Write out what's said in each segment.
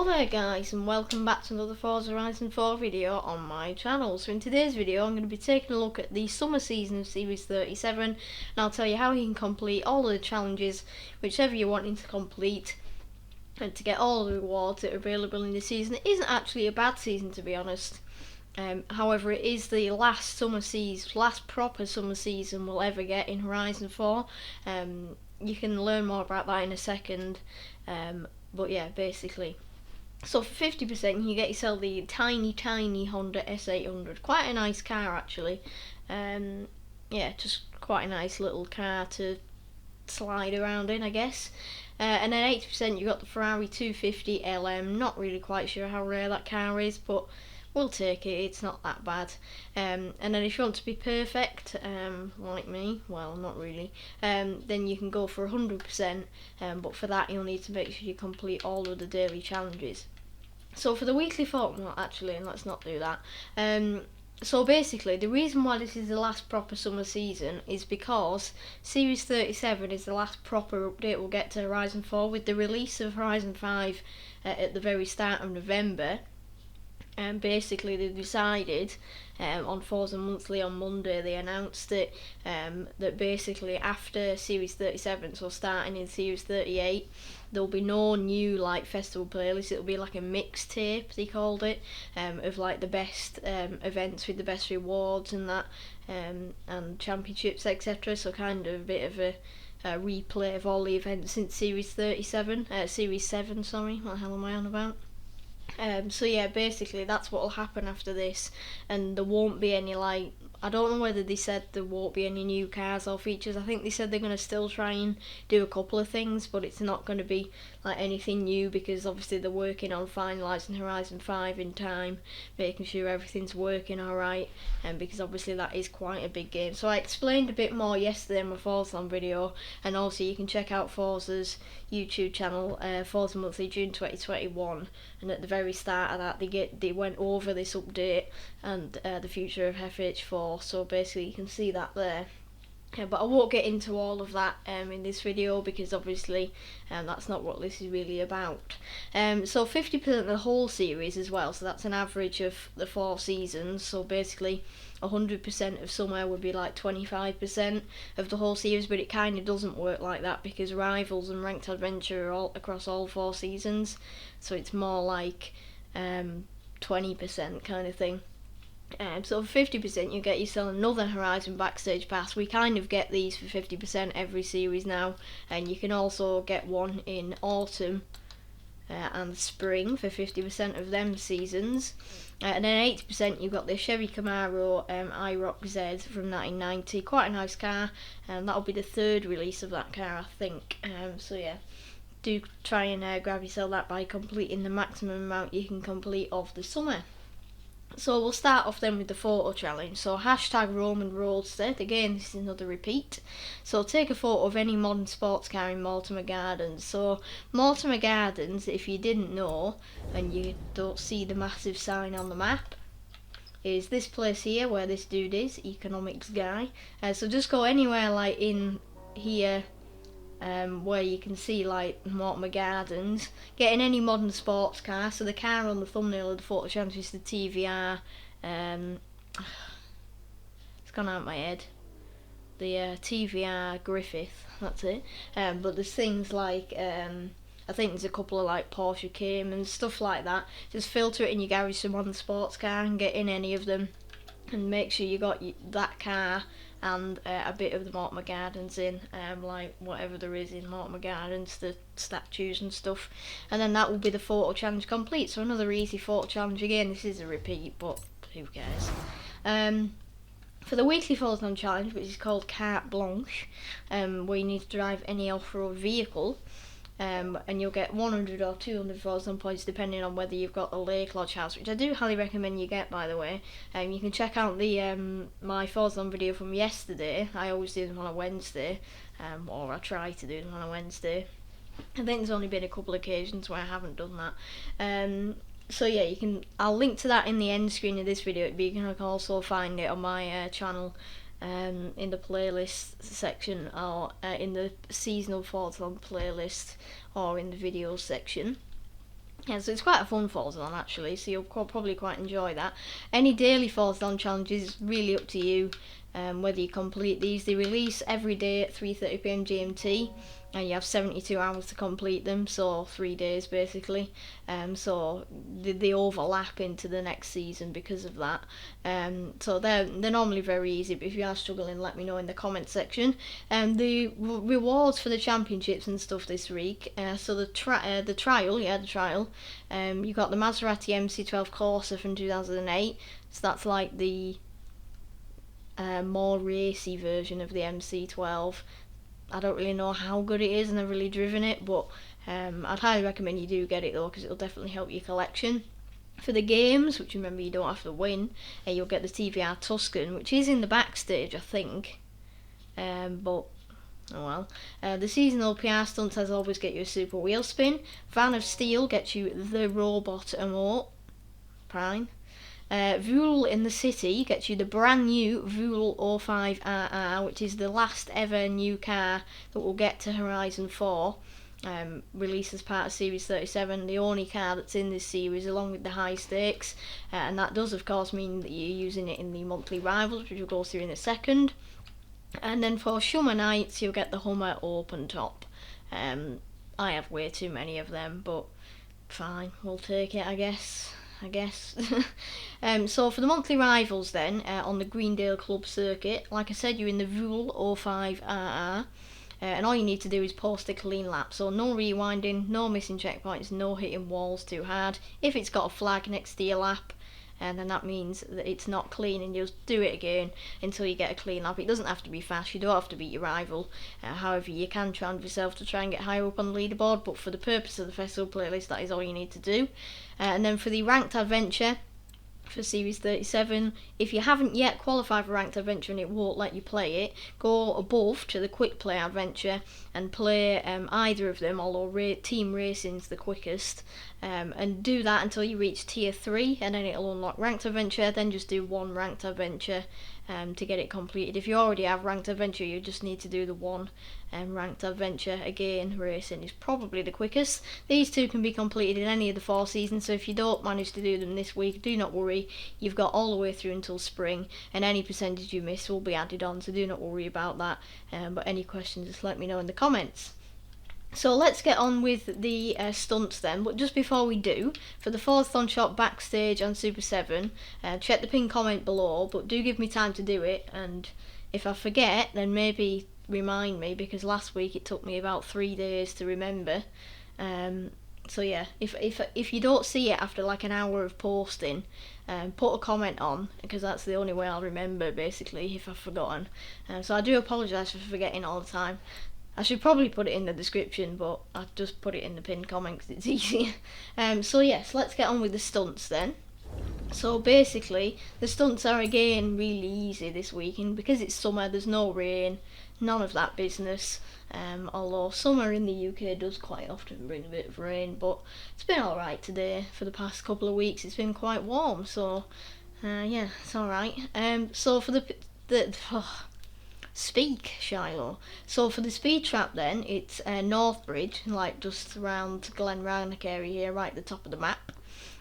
Hello there guys, and welcome back to another Forza Horizon 4 video on my channel. So in today's video I'm going to be taking a look at the summer season of Series 37, and I'll tell you how you can complete all of the challenges, whichever you're wanting to complete, and to get all of the rewards that are available in the season. It isn't actually a bad season, to be honest. However, it is the last proper summer season we'll ever get in Horizon 4. You can learn more about that in a second, but yeah, basically. So for 50% you get yourself the tiny Honda S800, quite a nice car actually. Yeah, just quite a nice little car to slide around in, I guess. And then 80% you got the Ferrari 250 LM, not really quite sure how rare that car is, but we'll take it, it's not that bad. And then if you want to be perfect, like me, well not really, then you can go for 100%, but for that you'll need to make sure you complete all of the daily challenges. So for the weekly well actually, let's not do that. So basically the reason why this is the last proper summer season is because Series 37 is the last proper update we'll get to Horizon 4, with the release of Horizon 5 at the very start of November. And basically they decided on Forza Monthly on Monday, they announced that that basically after Series 37, so starting in Series 38, there'll be no new like festival playlist. It'll be like a mixtape, they called it, of like the best events with the best rewards and that, and championships, etc. So kind of a bit of a replay of all the events since Series 37, Series 7, sorry, what the hell am I on about? So yeah, basically that's what will happen after this, and there won't be any like, I don't know whether they said there won't be any new cars or features. I think they said they're going to still try and do a couple of things, but it's not going to be like anything new, because obviously they're working on finalising Horizon 5 in time, making sure everything's working alright, and because obviously that is quite a big game. So I explained a bit more yesterday in my Forzathon video, and also you can check out Forza's YouTube channel, Forza Monthly June 2021, and at the very start of that they went over this update and the future of FH4, so basically you can see that there. But I won't get into all of that in this video, because obviously that's not what this is really about. So 50% of the whole series as well, so that's an average of the 4 seasons, so basically 100% of summer would be like 25% of the whole series, but it kind of doesn't work like that because Rivals and Ranked Adventure are all across all 4 seasons, so it's more like 20% kind of thing. So for 50% you get yourself another Horizon Backstage Pass. We kind of get these for 50% every series now, and you can also get one in autumn and spring for 50% of them seasons. And then 80% you've got the Chevy Camaro IROC Z from 1990, quite a nice car, and that'll be the 3rd release of that car, I think. So yeah, do try and grab yourself that by completing the maximum amount you can complete of the summer. So we'll start off then with the photo challenge. So hashtag RomanRoadster, again this is another repeat. So take a photo of any modern sports car in Mortimer Gardens. So Mortimer Gardens, if you didn't know and you don't see the massive sign on the map, is this place here where this dude is, economics guy. So just go anywhere like in here where you can see like Mortimer Gardens, getting any modern sports car. So the car on the thumbnail of the photo challenge is the TVR, it's gone out of my head, the TVR Griffith, that's it. But there's things like I think there's a couple of like Porsche Caymans, stuff like that. Just filter it in your garage to modern sports car and get in any of them, and make sure you got that car and a bit of the Mortimer Gardens in, like whatever there is in Mortimer Gardens, the statues and stuff, and then that will be the photo challenge complete. So another easy photo challenge. Again, this is a repeat, but who cares. For the weekly Forzathon challenge, which is called Carte Blanche, where you need to drive any off-road vehicle, and you'll get 100 or 200 Forzathon points depending on whether you've got a Lake Lodge house, which I do highly recommend you get, by the way. You can check out the my Forzathon video from yesterday. I always do them on a Wednesday, or I try to do them on a Wednesday. I think there's only been a couple of occasions where I haven't done that. So yeah, I'll link to that in the end screen of this video, but you can also find it on my channel in the playlist section, or in the seasonal Forzathon playlist, or in the videos section. Yeah, so it's quite a fun Forzathon actually, so you'll probably quite enjoy that. Any daily Forzathon challenges is really up to you, whether you complete these. They release every day at 3:30 PM GMT, and you have 72 hours to complete them, so 3 days basically. So they overlap into the next season because of that. So they're normally very easy, but if you are struggling, let me know in the comment section. The rewards for the championships and stuff this week. So the trial, the trial. You got the Maserati MC12 Corsa from 2008. So that's like the more racy version of the MC12. I don't really know how good it is, and I've really driven it, but I'd highly recommend you do get it though, because it'll definitely help your collection. For the games, which remember you don't have to win, you'll get the TVR Tuscan, which is in the backstage, I think. But oh well. The seasonal PR Stunts, as always, get you a super wheel spin. Van of Steel gets you the robot emote. Prime. Vuhl in the city gets you the brand new Vuhl 05RR, which is the last ever new car that will get to Horizon 4, released as part of Series 37, the only car that's in this series along with the high stakes, and that does of course mean that you're using it in the monthly rivals, which we'll go through in a second. And then for Shummer nights you'll get the Hummer open top. I have way too many of them, but fine, we'll take it I guess. So for the monthly rivals then, on the Greendale Club circuit, like I said, you're in the Vuhl 05RR, and all you need to do is post a clean lap, so no rewinding, no missing checkpoints, no hitting walls too hard. If it's got a flag next to your lap, and then that means that it's not clean, and you'll do it again until you get a clean lap. It doesn't have to be fast, you don't have to beat your rival, however you can challenge yourself to try and get higher up on the leaderboard, but for the purpose of the festival playlist that is all you need to do. And then for the ranked adventure for Series 37, if you haven't yet qualified for ranked adventure and it won't let you play it, go above to the quick play adventure and play either of them, although team racing's the quickest, and do that until you reach tier 3, and then it'll unlock ranked adventure. Then just do one ranked adventure to get it completed. If you already have ranked adventure, you just need to do the one ranked adventure. Again, racing is probably the quickest. These two can be completed in any of the 4 seasons, so if you don't manage to do them this week, do not worry, you've got all the way through until spring, and any percentage you miss will be added on, so do not worry about that. But any questions, just let me know in the comments. So let's get on with the stunts then, but just before we do, for the Forzathon shop backstage on Super 7, check the pinned comment below, but do give me time to do it, and if I forget then maybe remind me, because last week it took me about 3 days to remember. So yeah, if you don't see it after like an hour of posting, put a comment on, because that's the only way I'll remember basically if I've forgotten. So I do apologise for forgetting all the time. I should probably put it in the description, but I've just put it in the pinned comment because it's easier. So yes, let's get on with the stunts then. So basically, the stunts are again really easy this weekend because it's summer, there's no rain, none of that business. Although summer in the UK does quite often bring a bit of rain, but it's been alright today. For the past couple of weeks it's been quite warm, so yeah, it's alright. So for Speak, Shylo. So for the speed trap then, it's Northbridge, like just around Glenrannoch area here, right at the top of the map.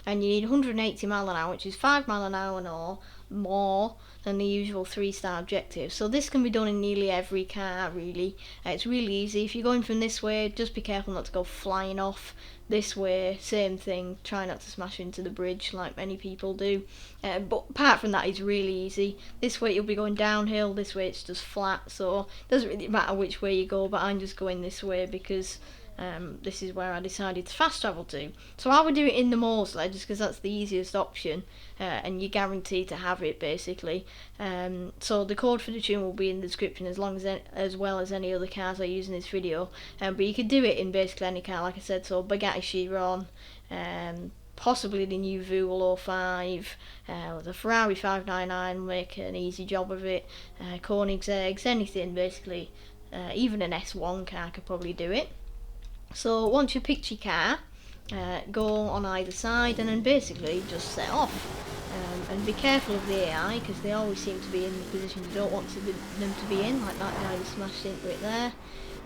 And you need 180 mile an hour, which is 5 mile an hour or more than the usual 3-star objective. So this can be done in nearly every car, really. It's really easy. If you're going from this way, just be careful not to go flying off. This way, same thing, try not to smash into the bridge like many people do. But apart from that, it's really easy. This way you'll be going downhill, this way it's just flat, so it doesn't really matter which way you go, but I'm just going this way because this is where I decided to fast travel to. So I would do it in the Mosler just because that's the easiest option, and you're guaranteed to have it basically. So the code for the tune will be in the description as well as any other cars I use in this video. But you could do it in basically any car, like I said. So Bugatti Chiron, possibly the new Vuhl 05, the Ferrari 599 will make an easy job of it. Koenigseggs, anything basically. Even an S1 car could probably do it. So once you picked your car, go on either side and then basically just set off. And be careful of the AI because they always seem to be in the position you don't want them to be in, like that guy who smashed into it there.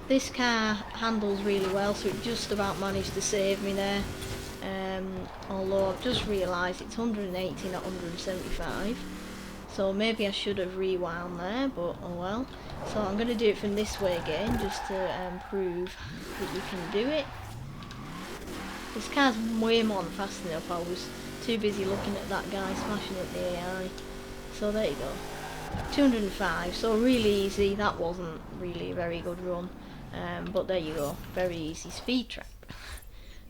This car handles really well, so it just about managed to save me there. Although I've just realised it's 180 not 175, so maybe I should have rewound there, but oh well. So I'm going to do it from this way again, just to prove that you can do it. This car's way more than fast enough. I was too busy looking at that guy smashing at the AI. So there you go. 205, so really easy. That wasn't really a very good run, but there you go, very easy speed trap.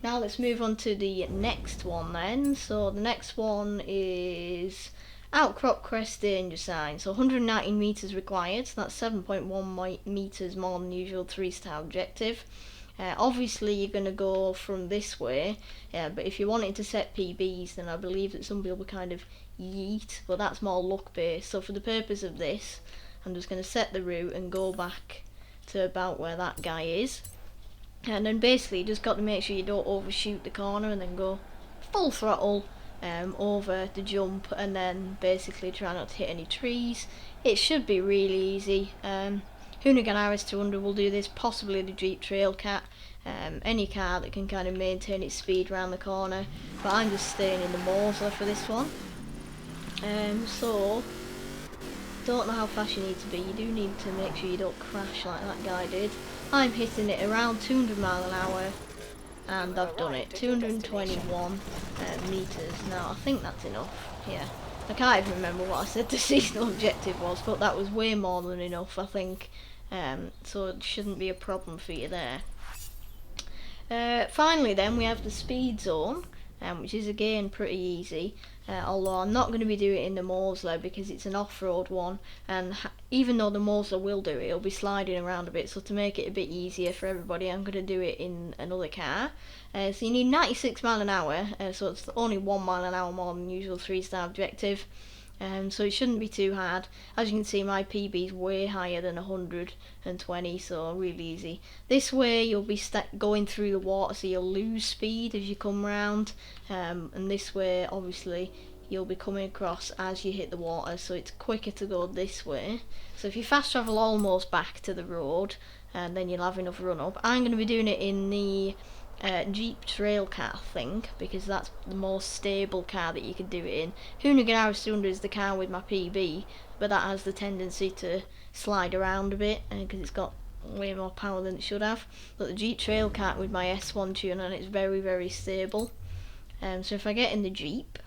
Now let's move on to the next one then. So the next one is Outcrop Crest danger sign. So 119 meters required, so that's 7.1 meters more than usual 3-star objective. Obviously you're going to go from this way, but if you wanted to set PBs, then I believe that some people kind of yeet, but that's more luck based. So for the purpose of this, I'm just going to set the route and go back to about where that guy is, and then basically you just got to make sure you don't overshoot the corner and then go full throttle over the jump, and then basically try not to hit any trees. It should be really easy. Hoonigan RS 200 will do this, possibly the Jeep Trailcat, any car that can kind of maintain its speed around the corner, but I'm just staying in the Mosler for this one. So, don't know how fast you need to be. You do need to make sure you don't crash like that guy did. I'm hitting it around 200 miles an hour, and I've done it. 221 meters. Now, I think that's enough. Yeah. I can't even remember what I said the seasonal objective was, but that was way more than enough, I think. So it shouldn't be a problem for you there. Finally then, we have the speed zone, which is again pretty easy. Although I'm not going to be doing it in the Mosler because it's an off-road one, and even though the Mosler will do it, it'll be sliding around a bit, so to make it a bit easier for everybody, I'm going to do it in another car. So you need 96 miles an hour, so it's only 1 mile an hour more than usual 3-star objective, so it shouldn't be too hard. As you can see, my PB is way higher than 120, so really easy. This way you'll be going through the water, so you'll lose speed as you come round, and this way obviously you'll be coming across as you hit the water, so it's quicker to go this way. So if you fast travel almost back to the road, and then you'll have enough run up. I'm going to be doing it in the Jeep Trailcat, I think, because that's the most stable car that you could do it in. Hoonigan RS 200 is the car with my PB, but that has the tendency to slide around a bit because it's got way more power than it should have. But the Jeep Trailcat with my S1 tune, and it's very, very stable. So if I get in the Jeep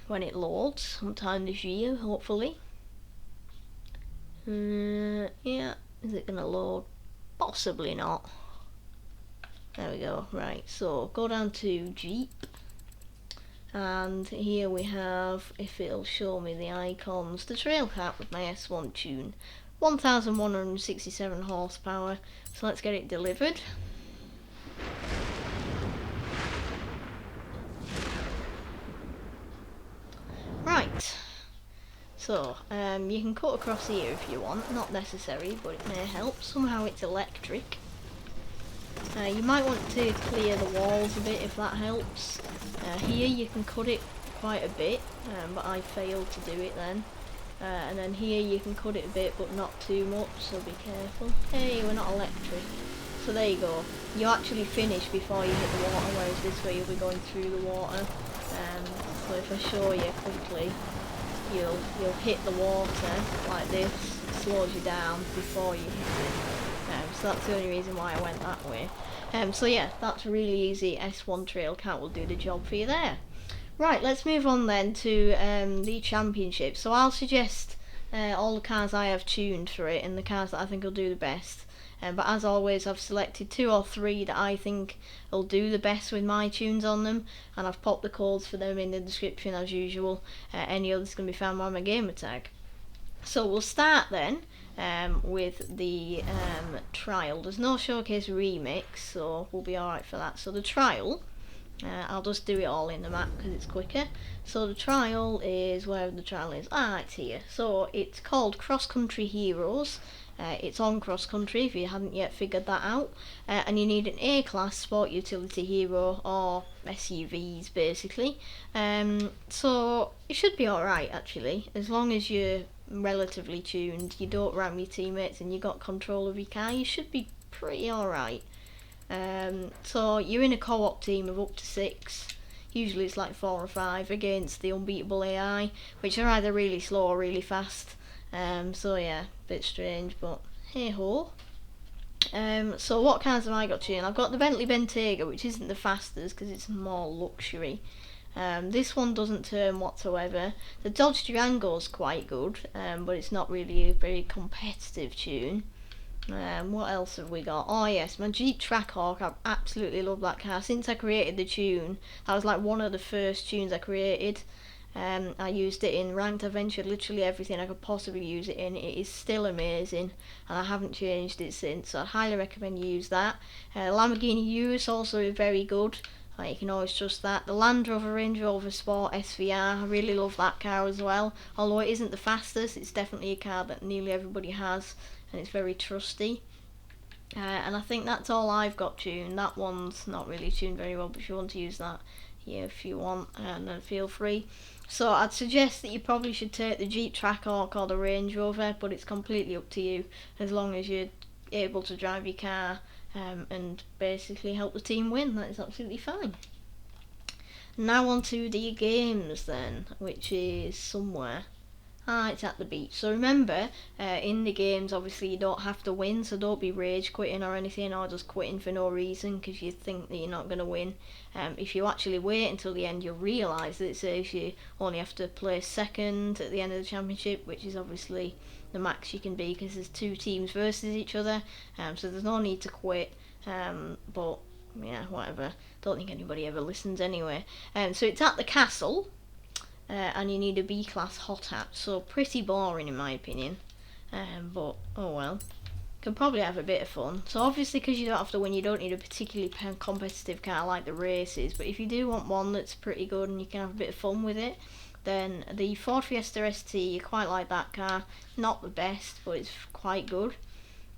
when it loads sometime this year, hopefully. Yeah, is it gonna load? Possibly not. There we go. Right, so go down to Jeep, and here we have, if it'll show me the icons, the Trailcat with my S1 tune, 1167 horsepower. So let's get it delivered. Right, so you can cut across here if you want, not necessary, but it may help. Somehow it's electric. You might want to clear the walls a bit if that helps. Here you can cut it quite a bit, but I failed to do it then. And then here you can cut it a bit, but not too much, so be careful. Hey, we're not electric. So there you go. You actually finish before you hit the water, whereas this way you'll be going through the water. So if I show you quickly, you'll hit the water like this. It slows you down before you hit it. So that's the only reason why I went that way. So yeah, that's really easy. S1 Trailcat will do the job for you there. Right, let's move on then to the championship. So I'll suggest all the cars I have tuned for it and the cars that I think will do the best. But as always, I've selected 2 or 3 that I think will do the best with my tunes on them, and I've popped the codes for them in the description as usual. Any others can be found by my gamertag. So we'll start then with the trial. There's no showcase remix, so we'll be alright for that. So the trial, I'll just do it all in the map because it's quicker. So the trial is, wherever the trial is, it's here. So it's called Cross Country Heroes. It's on cross country if you hadn't yet figured that out, and you need an A-class sport utility hero or SUVs basically. So it should be alright actually, as long as you're relatively tuned, you don't ram your teammates and you got control of your car, you should be pretty alright. So you're in a co-op team of up to 6. Usually it's like 4 or 5 against the unbeatable AI, which are either really slow or really fast. So yeah, a bit strange, but hey ho. So what cars have I got tuned? I've got the Bentley Bentayga, which isn't the fastest because it's more luxury. This one doesn't turn whatsoever. The Dodge Durango's quite good, but it's not really a very competitive tune. What else have we got? Oh yes, my Jeep Trackhawk. I absolutely love that car. Since I created the tune, that was like one of the first tunes I created. I used it in ranked. I ventured literally everything I could possibly use it in. It is still amazing, and I haven't changed it since. So I highly recommend you use that. Lamborghini Urus also very good. You can always trust that. The Land Rover Range Rover Sport SVR, I really love that car as well. Although it isn't the fastest, it's definitely a car that nearly everybody has, and it's very trusty. And I think that's all I've got tuned. That one's not really tuned very well, but if you want to use that, yeah, if you want, then feel free. So I'd suggest that you probably should take the Jeep Trackhawk or the Range Rover, but it's completely up to you, as long as you're able to drive your car and basically help the team win. That is absolutely fine. Now on to the games then, which is somewhere. It's at the beach. So remember, in the games, obviously you don't have to win, so don't be rage quitting or anything, or just quitting for no reason because you think that you're not going to win. If you actually wait until the end, you'll realise that it says you only have to place second at the end of the championship, which is obviously the max you can be because there's 2 teams versus each other, so there's no need to quit. But yeah, whatever. Don't think anybody ever listens anyway. So it's at the castle. And you need a B-class hot hat, so pretty boring in my opinion, but oh well, can probably have a bit of fun. So obviously because you don't have to win, you don't need a particularly competitive car like the races, but if you do want one that's pretty good and you can have a bit of fun with it, then the Ford Fiesta ST, you quite like that car. Not the best, but it's quite good.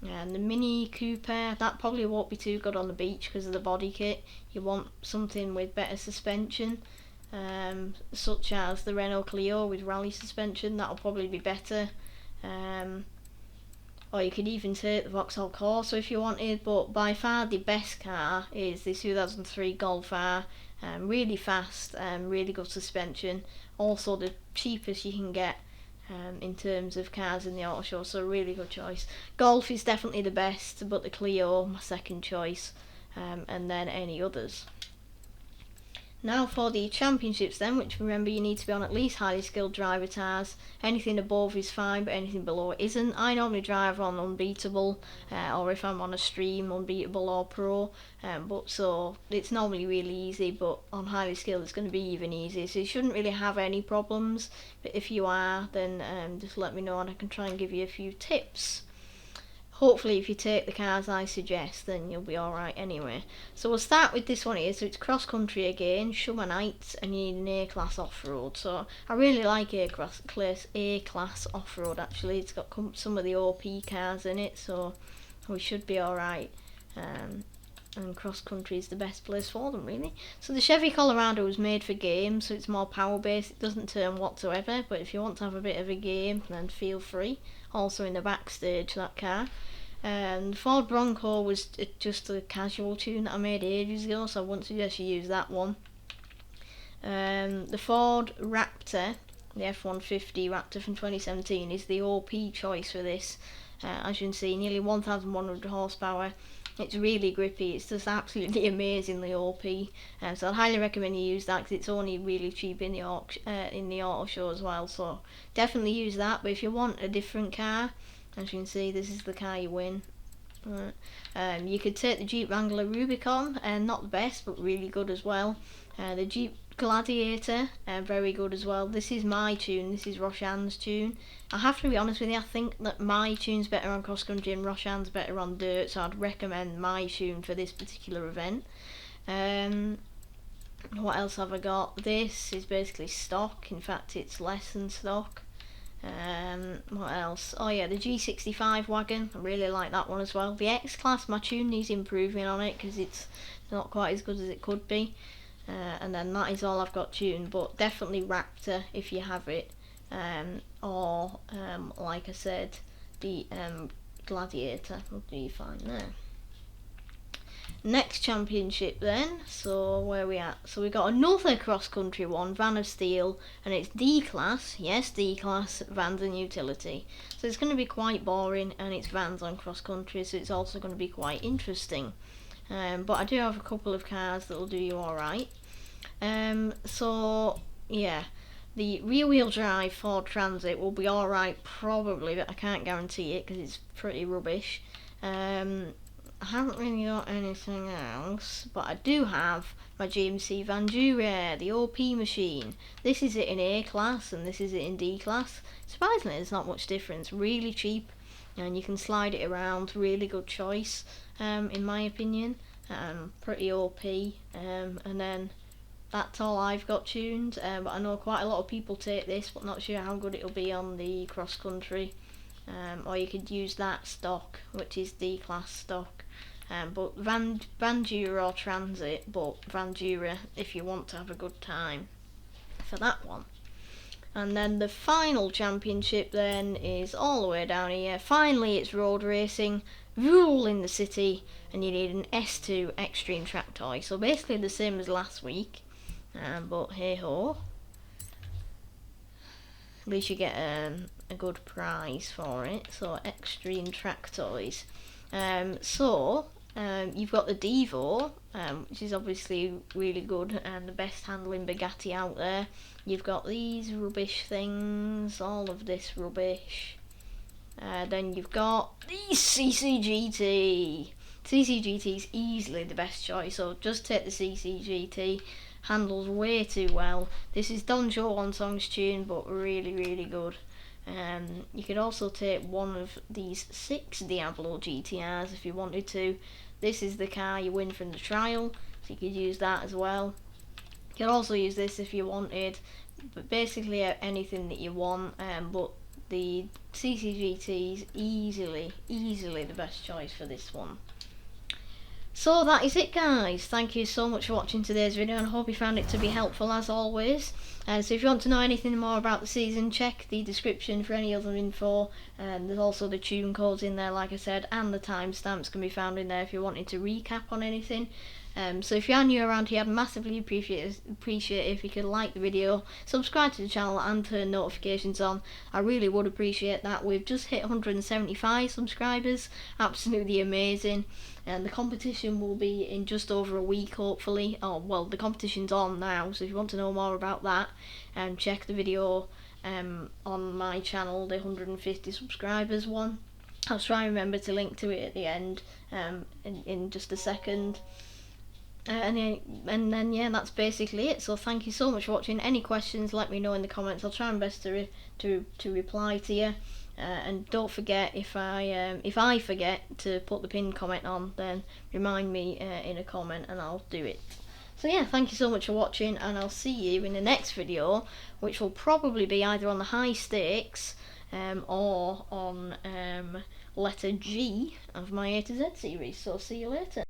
And the Mini Cooper, that probably won't be too good on the beach because of the body kit. You want something with better suspension. Such as the Renault Clio with rally suspension, that'll probably be better. Or you could even take the Vauxhall Corsa if you wanted, but by far the best car is the 2003 Golf R. Really fast, really good suspension, also the cheapest you can get in terms of cars in the auto show, so really good choice. Golf is definitely the best, but the Clio my second choice, and then any others. Now for the championships then, which remember you need to be on at least highly skilled drivatars. Anything above is fine, but anything below isn't. I normally drive on unbeatable, or if I'm on a stream, unbeatable or pro. But so it's normally really easy, but on highly skilled it's going to be even easier. So you shouldn't really have any problems. But if you are, then just let me know and I can try and give you a few tips. Hopefully if you take the cars I suggest, then you'll be alright anyway. So we'll start with this one here. So it's cross country again, Shummer Nights, and you need an A-class off-road. So I really like A-class off-road actually. It's got some of the OP cars in it, so we should be alright. And cross country is the best place for them really. So the Chevy Colorado was made for games, so it's more power based. It doesn't turn whatsoever, but if you want to have a bit of a game, then feel free. Also in the backstage, that car. The Ford Bronco was just a casual tune that I made ages ago, so I wouldn't suggest you use that one. The Ford Raptor, the F-150 Raptor from 2017, is the OP choice for this. As you can see, nearly 1,100 horsepower. It's really grippy, it's just absolutely amazingly OP, so I'd highly recommend you use that because it's only really cheap in the auto show as well, so definitely use that. But if you want a different car, as you can see, this is the car you win. You could take the Jeep Wrangler Rubicon, not the best but really good as well. The Jeep Gladiator, very good as well. This is my tune, this is Roshan's tune. I have to be honest with you, I think that my tune's better on cross country and Roshan's better on dirt, so I'd recommend my tune for this particular event. What else have I got? This is basically stock, in fact it's less than stock. What else? Oh yeah, the G65 wagon, I really like that one as well. The X-Class, my tune needs improving on it because it's not quite as good as it could be. And then that is all I've got tuned, but definitely Raptor if you have it, or like I said, the Gladiator will do you fine there. Next championship then, so where are we at? So we got another cross-country one, Van of Steel, and it's D-Class, yes D-Class, Vans and Utility. So it's going to be quite boring, and it's Vans on cross-country, so it's also going to be quite interesting. But I do have a couple of cars that will do you alright. So, yeah, the rear-wheel drive Ford Transit will be alright probably, but I can't guarantee it because it's pretty rubbish. I haven't really got anything else, but I do have my GMC Bamburgh, the OP machine. This is it in A class and this is it in D class. Surprisingly, there's not much difference. Really cheap, and you can slide it around. Really good choice, in my opinion. Pretty OP, and then that's all I've got tuned. But I know quite a lot of people take this, but not sure how good it'll be on the cross country. Or you could use that stock, which is D class stock. But Bamburgh or Transit, but Bamburgh if you want to have a good time for that one. And then the final championship then is all the way down here. Finally it's road racing, Vuhl in the city, and you need an S2 Extreme Track Toy. So basically the same as last week, but hey ho. At least you get a good prize for it. So Extreme Track Toys. You've got the Devo, which is obviously really good and the best handling Bugatti out there. You've got these rubbish things, all of this rubbish. Then you've got the CCGT. CCGT is easily the best choice, so just take the CCGT. Handles way too well. This is Don Joe on Song's tune, but really, really good. You could also take one of these 6 Diablo GTRs if you wanted to. This is the car you win from the trial, so you could use that as well. You could also use this if you wanted, but basically anything that you want. But the CCGT is easily the best choice for this one. So that is it guys, thank you so much for watching today's video and I hope you found it to be helpful as always. So if you want to know anything more about the season, check the description for any other info. There's also the tune codes in there like I said, and the timestamps can be found in there if you wanted to recap on anything. So if you are new around here, I'd massively appreciate it if you could like the video, subscribe to the channel and turn notifications on. I really would appreciate that. We've just hit 175 subscribers, absolutely amazing. And the competition will be in just over a week hopefully. Oh well, the competition's on now, so if you want to know more about that, check the video on my channel, the 150 subscribers one. I'll try and remember to link to it at the end in just a second. And then yeah, that's basically it. So thank you so much for watching. Any questions, let me know in the comments. I'll try my best to reply to you. And don't forget, if I forget to put the pinned comment on, then remind me in a comment and I'll do it. So yeah, thank you so much for watching, and I'll see you in the next video, which will probably be either on the high stakes or on letter G of my A to Z series. So see you later.